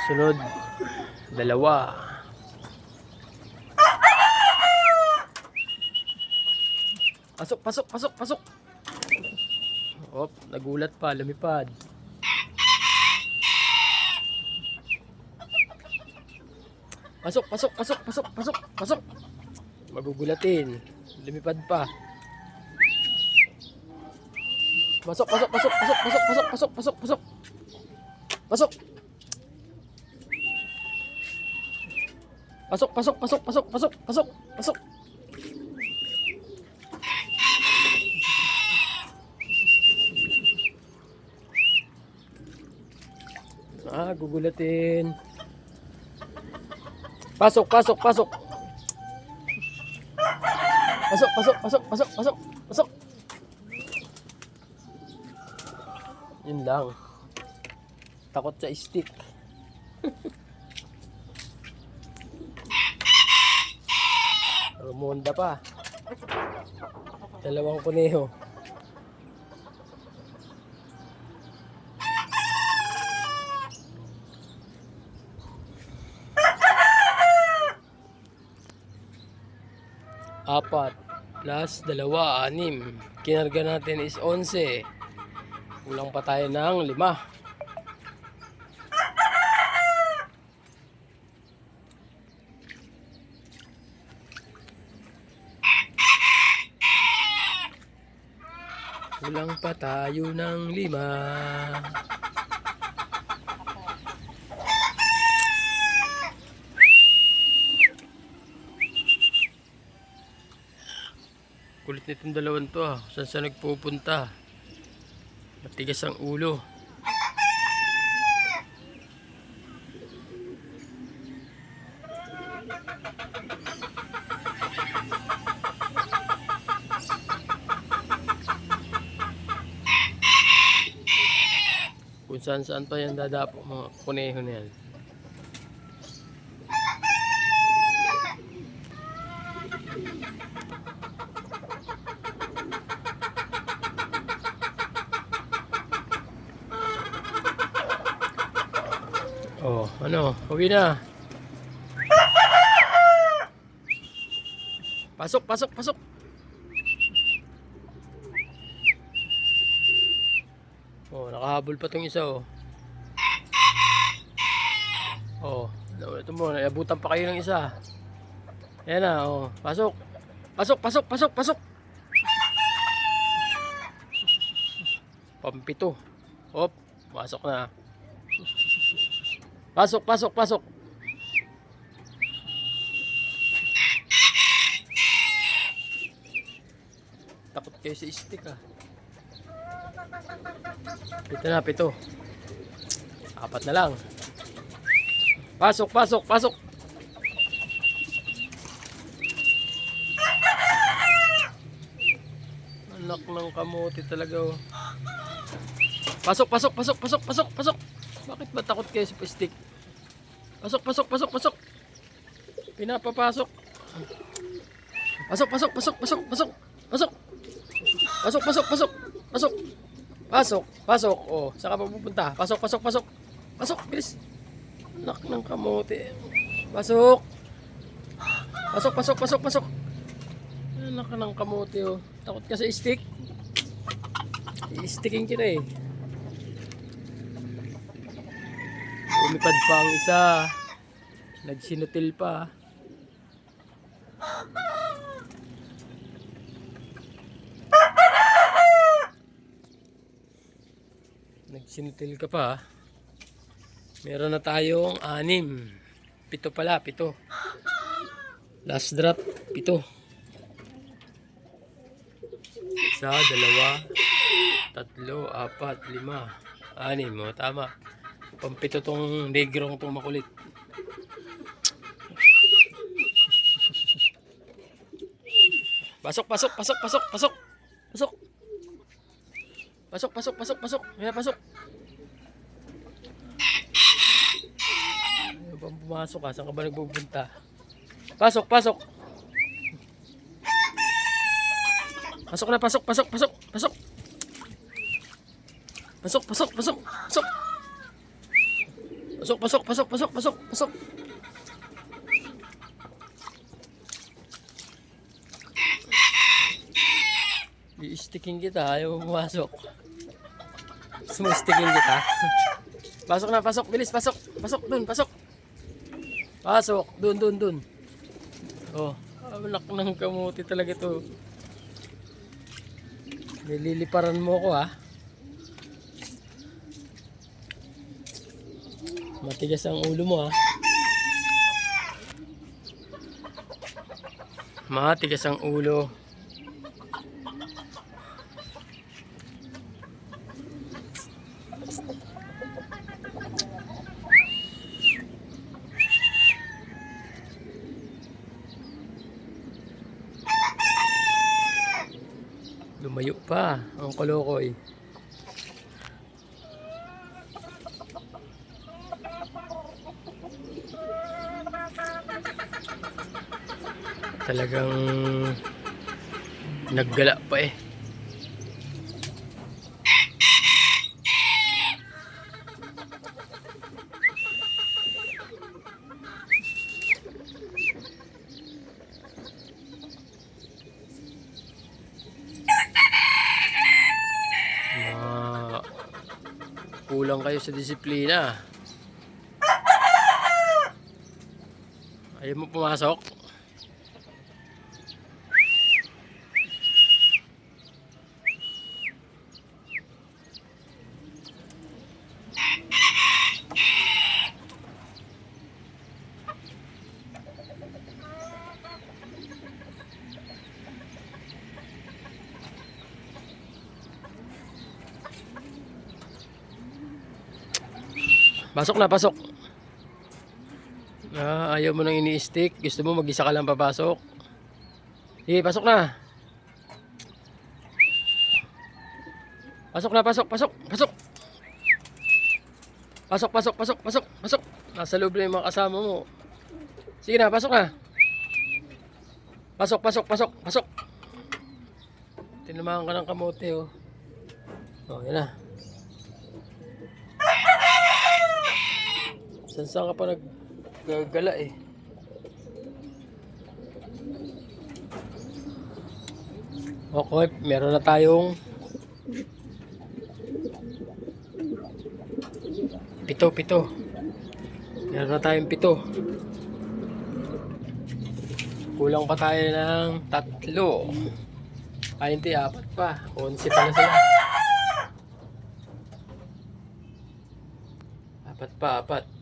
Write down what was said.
Sunod, dalawa. Pasok, pasok, pasok, pasok. Op, nagulat pa, lumipad. Pasok, pasok, pasok, pasok, pasok, pasok. Magugulatin. Lumipad pa. Pasok, pasok, pasok, pasok, pasok, pasok, pasok, pasok, pasok. Pasok. Pasok, pasok, pasok, pasok, pasok, pasok, pasok. Gugulatin. Pasok, pasok, pasok. Pasok, pasok, pasok, pasok, pasok, pasok. Yun lang. Takot sa stick. Rumonda pa. Dalawang kuneho. Apat plus dalawa, 6. Kinarga natin is 11. Kulang pa tayo ng 5. Kulang pa tayo ng 5. Kulit nitong dalawang to Saan sa nagpupunta? Matigas ang ulo. Kung saan pa yan dadapo mga kuneho na yan. Oh, ano? Uwi na. Pasok, pasok, pasok. Oh, nakahabol pa tong isa oh. Oh, ito mo, nayabutan pa kayo ng isa. Ayan na, oh. Pasok. Pasok, pasok, pasok, pasok. Pampito. Hop, pasok na. Pasok, pasok, pasok. Takot kayo sa stick Pito na, 7. 4 na lang. Pasok, pasok, pasok. Anak ng kamote talaga oh. Pasok, pasok, pasok, pasok, pasok, pasok. Bakit ba takot kayo sa stick? Pasok, pasok, pasok, pasok. Pinapapasok. Pasok, pasok, pasok, pasok, pasok. Pasok. Pasok, pasok, pasok. Pasok. Pasok, pasok. Oh, saan ka pa pupunta? Pasok, pasok, pasok. Pasok, bilis. Anak ng kamote. Pasok. Pasok, pasok, pasok, pasok. Anak ng kamote oh. Takot ka sa stick? I-sticking kita eh. Lumipad pa ang isa. Nagsinutil pa. Nagsinutil ka pa. Meron na tayong 6. 7 pala, 7. Last drop, 7. 1, 2, 3, 4, 5, 6. O, tama. Pampito tong negrong tong makulit. Pasok, pasok, pasok, pasok, pasok. Pasok. Pasok, pasok, pasok, pasok. May pasok. Ano bang pumasok ka? Saan ka ba nagpupunta? Pasok, pasok. Pasok na, pasok, pasok, pasok, pasok. Pasok, pasok, pasok, pasok. Pasok, pasok, pasok, pasok, pasok, pasok. I-sticking kita, ayaw mo pumasok. Gusto mo sticking kita? Pasok na, pasok, bilis, pasok. Pasok, dun, pasok. Pasok, dun, dun, dun. Oh, anak ng kamuti talaga to. Nililiparan mo ko, ha. Matigas ang ulo mo, ha. Matigas ang ulo. Lumayo pa ang kolokoy. Talagang naggala pa eh. Kulang kayo sa disiplina. Ayaw mo pumasok? Pasok na, pasok. Ayaw mo nang ini-stick. Gusto mo mag-isa ka lang papasok. Sige, pasok na. Pasok na, pasok, pasok, pasok. Pasok, pasok, pasok, pasok, pasok. Nasa loob na yung mga kasama mo. Sige na, pasok na. Pasok, pasok, pasok, pasok. Tinamahan ka ng kamote, oh. Oh, yan na. Saan ka pa naggagala eh. Okay, meron na tayong pito. Meron na tayong 7. Kulang pa tayo ng 3. Ay hindi, 4 pa. 11 pala sila. 4 pa, 4.